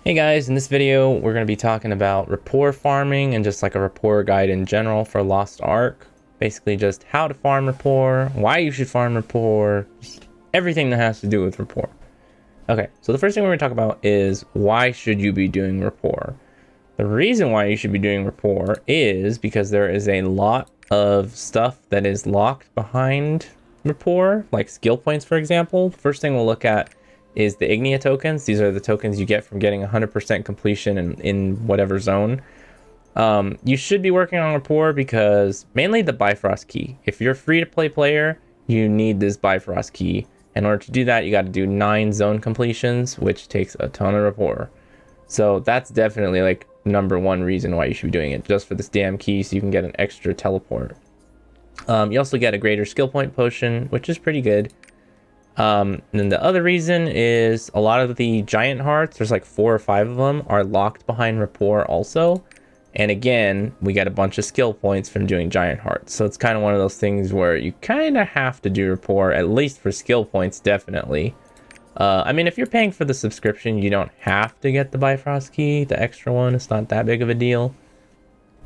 Hey guys, in this video we're going to be talking about rapport farming and just like a rapport guide in general for Lost Ark. Basically just how to farm rapport, why you should farm rapport, everything that has to do with rapport. Okay, so the first thing we're going to talk about is why should you be doing rapport? The reason why you should be doing rapport is because there is a lot of stuff that is locked behind rapport, like skill points for example. First thing we'll look at is the Ignia tokens. These are the tokens you get from getting 100% completion in whatever zone. You should be working on rapport because mainly the bifrost key. If you're a free-to-play player, you need this bifrost key. In order to do that, you got to do 9 zone completions, which takes a ton of rapport. So that's definitely like number one reason why you should be doing it, just for this damn key, so you can get an extra teleport. You also get a greater skill point potion, which is pretty good. And then the other reason is a lot of the giant hearts, there's like 4 or 5 of them, are locked behind rapport also. And again, we get a bunch of skill points from doing giant hearts. So it's kind of one of those things where you kind of have to do rapport, at least for skill points, definitely. I mean, if you're paying for the subscription, you don't have to get the Bifrost key, the extra one. It's not that big of a deal.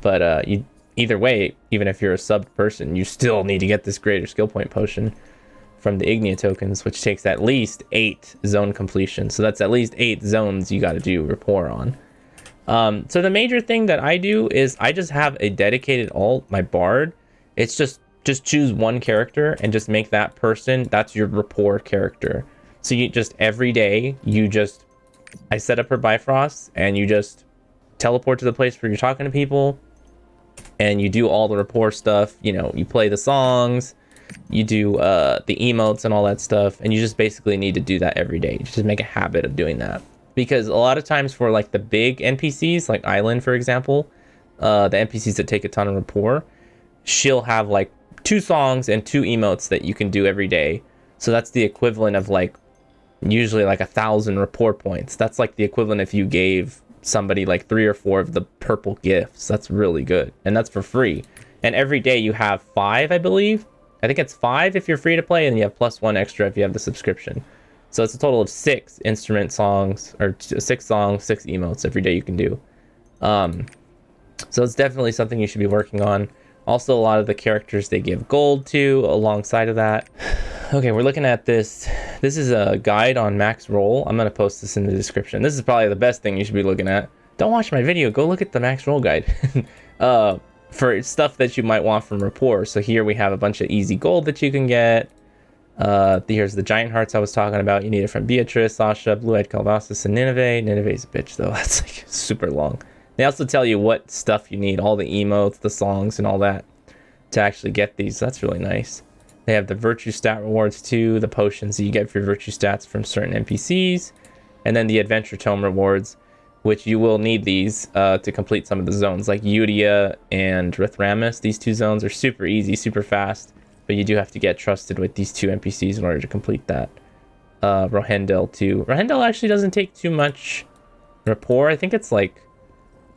But either way, even if you're a sub person, you still need to get this greater skill point potion from the Ignia tokens, which takes at least 8 zone completion. So that's at least 8 zones you got to do rapport on. So the major thing that I do is I just have a dedicated alt, my bard. It's just choose one character and just make that person, that's your rapport character. So you just every day, I set up her Bifrost and you just teleport to the place where you're talking to people and you do all the rapport stuff. You know, you play the songs, you do the emotes and all that stuff, and you just basically need to do that every day. Just make a habit of doing that, because a lot of times for like the big NPCs, like Island for example, the NPCs that take a ton of rapport, she'll have like 2 songs and 2 emotes that you can do every day. So that's the equivalent of like usually like 1,000 rapport points. That's like the equivalent if you gave somebody like 3 or 4 of the purple gifts. That's really good, and that's for free. And every day you have 5, I believe. I think it's 5 if you're free to play, and you have +1 extra if you have the subscription. So it's a total of 6 instrument songs, or 6 songs, 6 emotes every day you can do. So it's definitely something you should be working on. Also, a lot of the characters they give gold to alongside of that. Okay, we're looking at this. This is a guide on Maxroll. I'm going to post this in the description. This is probably the best thing you should be looking at. Don't watch my video. Go look at the Maxroll guide. For stuff that you might want from rapport. So here we have a bunch of easy gold that you can get. Here's the giant hearts I was talking about. You need it from Beatrice, Sasha, Blue-Eyed Calabasas, and Nineveh. Nineveh's a bitch though. That's like super long. They also tell you what stuff you need, all the emotes, the songs, and all that to actually get these. So that's really nice. They have the virtue stat rewards too, the potions that you get for your virtue stats from certain NPCs, and then the adventure tome rewards, which you will need these to complete some of the zones, like Eudia and Rithramus. These 2 zones are super easy, super fast, but you do have to get trusted with these 2 NPCs in order to complete that. Rohendel too. Rohendel actually doesn't take too much rapport. I think it's like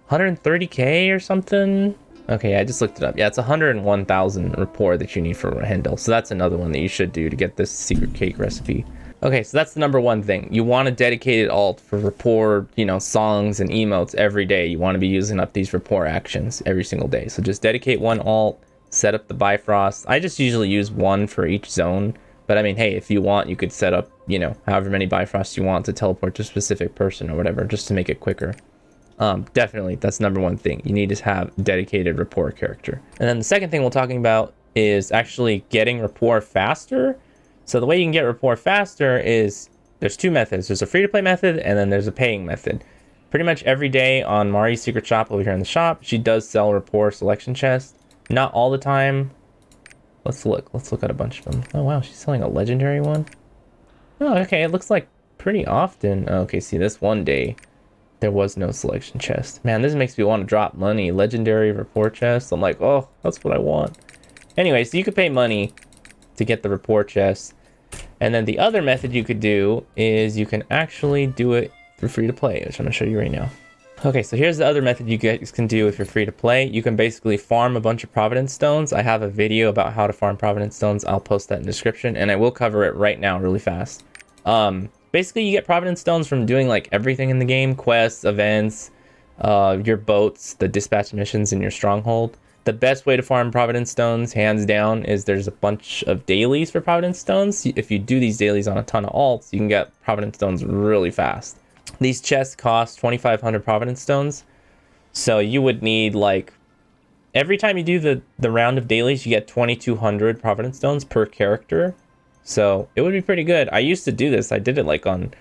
130k or something. Okay, I just looked it up. Yeah, it's 101,000 rapport that you need for Rohendel. So that's another one that you should do to get this secret cake recipe. Okay, so that's the number one thing. You want a dedicated alt for rapport, you know, songs and emotes every day. You want to be using up these rapport actions every single day. So just dedicate one alt, set up the Bifrost. I just usually use 1 for each zone. But I mean, hey, if you want, you could set up, you know, however many Bifrosts you want to teleport to a specific person or whatever, just to make it quicker. Definitely, that's number one thing. You need to have dedicated rapport character. And then the second thing we're talking about is actually getting rapport faster. So the way you can get rapport faster is there's 2 methods. There's a free-to-play method, and then there's a paying method. Pretty much every day on Mari's secret shop over here in the shop, she does sell rapport selection chests. Not all the time. Let's look at a bunch of them. Oh wow, she's selling a legendary one. Oh, okay, it looks like pretty often. Okay, see, this one day there was no selection chest. Man, this makes me want to drop money. Legendary rapport chest. I'm like, oh, that's what I want. Anyway, so you could pay money to get the rapport chest. And then the other method you could do is you can actually do it for free to play, which I'm gonna show you right now. Okay, so here's the other method you guys can do if you're free to play. You can basically farm a bunch of providence stones. I have a video about how to farm providence stones. I'll post that in the description, and I will cover it right now really fast. Basically, you get providence stones from doing like everything in the game: quests, events, your boats, the dispatch missions in your stronghold. The best way to farm providence stones, hands down, is there's a bunch of dailies for providence stones. If you do these dailies on a ton of alts, you can get providence stones really fast. These chests cost 2,500 providence stones. So you would need like, every time you do the round of dailies, you get 2,200 providence stones per character. So it would be pretty good. I used to do this. I did it like on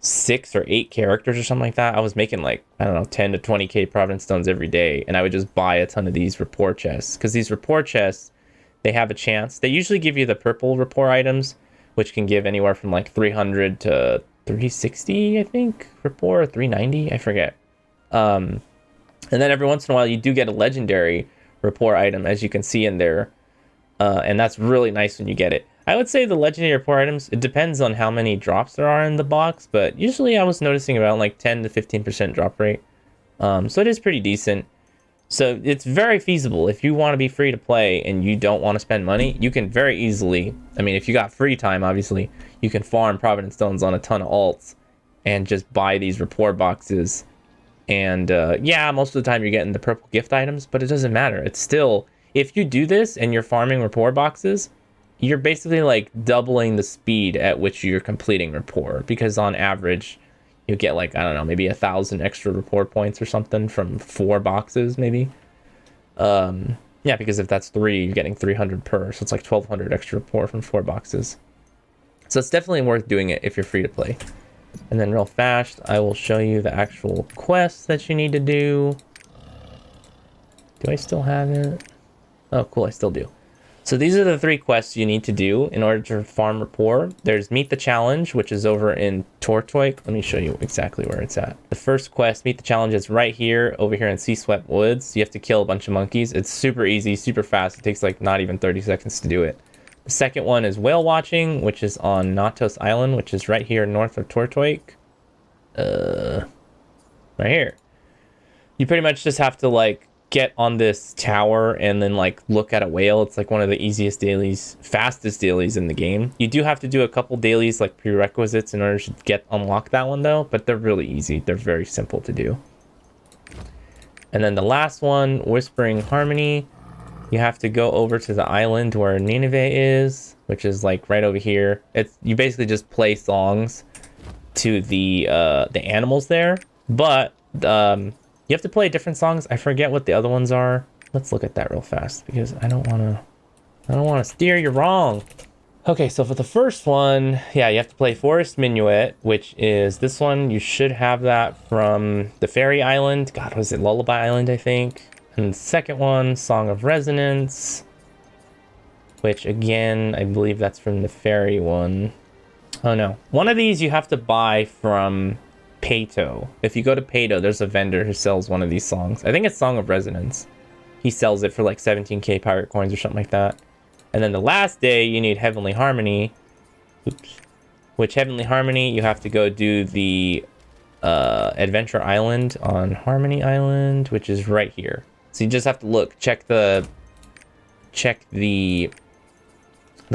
6 or 8 characters or something like that. I was making like, I don't know, 10 to 20k providence stones every day, and I would just buy a ton of these rapport chests, because these rapport chests, they have a chance. They usually give you the purple rapport items, which can give anywhere from like 300 to 360, I think, rapport, or 390, I forget. And then every once in a while you do get a legendary rapport item, as you can see in there, and that's really nice when you get it. I would say the legendary rapport items, it depends on how many drops there are in the box, but usually I was noticing about like 10 to 15% drop rate. So it is pretty decent. So it's very feasible. If you want to be free to play and you don't want to spend money, you can very easily, I mean, if you got free time, obviously, you can farm providence stones on a ton of alts and just buy these rapport boxes. And yeah, most of the time you're getting the purple gift items, but it doesn't matter. It's still, if you do this and you're farming rapport boxes, you're basically like doubling the speed at which you're completing rapport, because on average you get like, I don't know, maybe 1,000 extra rapport points or something from 4 boxes maybe. Yeah, because if that's 3, you're getting 300 per, so it's like 1,200 extra rapport from 4 boxes. So it's definitely worth doing it if you're free to play. And then real fast, I will show you the actual quests that you need to do. Do I still have it? Oh cool, I still do. So these are the 3 quests you need to do in order to farm rapport. There's Meet the Challenge, which is over in Tortoyk. Let me show you exactly where it's at. The first quest, Meet the Challenge, is right here, over here in Sea Swept Woods. You have to kill a bunch of monkeys. It's super easy, super fast. It takes like not even 30 seconds to do it. The second one is Whale Watching, which is on Notos Island, which is right here north of Tortoyk. Right here. You pretty much just have to like get on this tower and then like look at a whale. It's like one of the easiest dailies, fastest dailies in the game. You do have to do a couple dailies like prerequisites in order to unlock that one though, but they're really easy. They're very simple to do. And then the last one, Whispering Harmony, you have to go over to the island where Nineveh is, which is like right over here. You basically just play songs to the animals there, but you have to play different songs. I forget what the other ones are. Let's look at that real fast, because I don't want to steer you wrong. Okay, so for the first one, yeah, you have to play Forest Minuet, which is this one. You should have that from the Fairy Island. God, was it Lullaby Island, I think? And the second one, Song of Resonance, which again, I believe that's from the Fairy one. Oh no. One of these you have to buy from Pato. If you go to Pato, there's a vendor who sells one of these songs. I think it's Song of Resonance. He sells it for like 17k pirate coins or something like that. And then the last day you need Heavenly Harmony. Oops. Which Heavenly Harmony, you have to go do the Adventure Island on Harmony Island, which is right here. So you just have to look, check the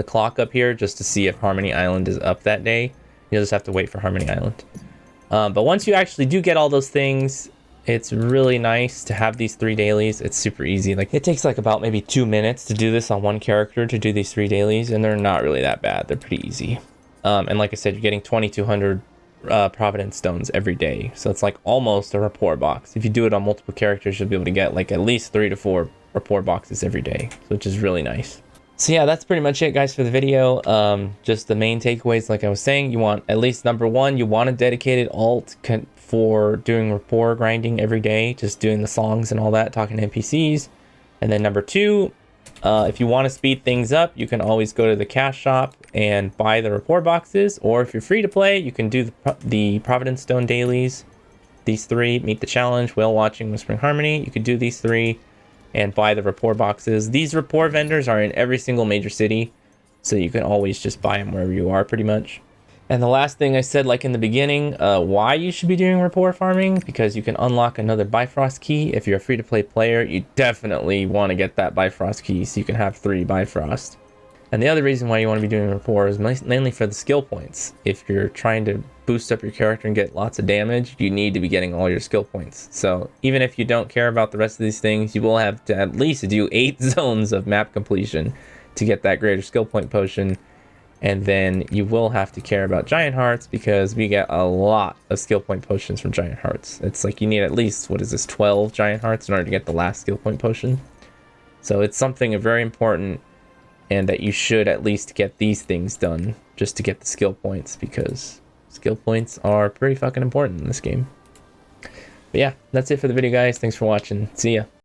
clock up here just to see if Harmony Island is up that day. You'll just have to wait for Harmony Island. But once you actually do get all those things, it's really nice to have these 3 dailies. It's super easy. Like, it takes like about maybe 2 minutes to do this on one character, to do these 3 dailies, and they're not really that bad. They're pretty easy. And like I said, you're getting 2,200 providence stones every day. So it's like almost a rapport box. If you do it on multiple characters, you'll be able to get like at least 3 to 4 rapport boxes every day, which is really nice. So yeah, that's pretty much it, guys, for the video. Just the main takeaways, like I was saying, you want at least number 1, you want a dedicated alt for doing rapport grinding every day, just doing the songs and all that, talking to NPCs. And then number 2, if you want to speed things up, you can always go to the cash shop and buy the rapport boxes. Or if you're free to play, you can do the Providence Stone dailies. These 3, Meet the Challenge, Whale Watching, Whispering Harmony. You could do these 3 and buy the rapport boxes. These rapport vendors are in every single major city, so you can always just buy them wherever you are, pretty much. And the last thing I said, like in the beginning, why you should be doing rapport farming, because you can unlock another bifrost key. If you're a free-to-play player, you definitely want to get that bifrost key so you can have 3 bifrost. And the other reason why you want to be doing rapport is mainly for the skill points. If you're trying to boost up your character and get lots of damage, you need to be getting all your skill points. So even if you don't care about the rest of these things, you will have to at least do 8 zones of map completion to get that greater skill point potion. And then you will have to care about giant hearts, because we get a lot of skill point potions from giant hearts. It's like you need at least, what is this, 12 giant hearts in order to get the last skill point potion. So it's something very important, and that you should at least get these things done just to get the skill points, because skill points are pretty fucking important in this game. But yeah, that's it for the video, guys. Thanks for watching. See ya.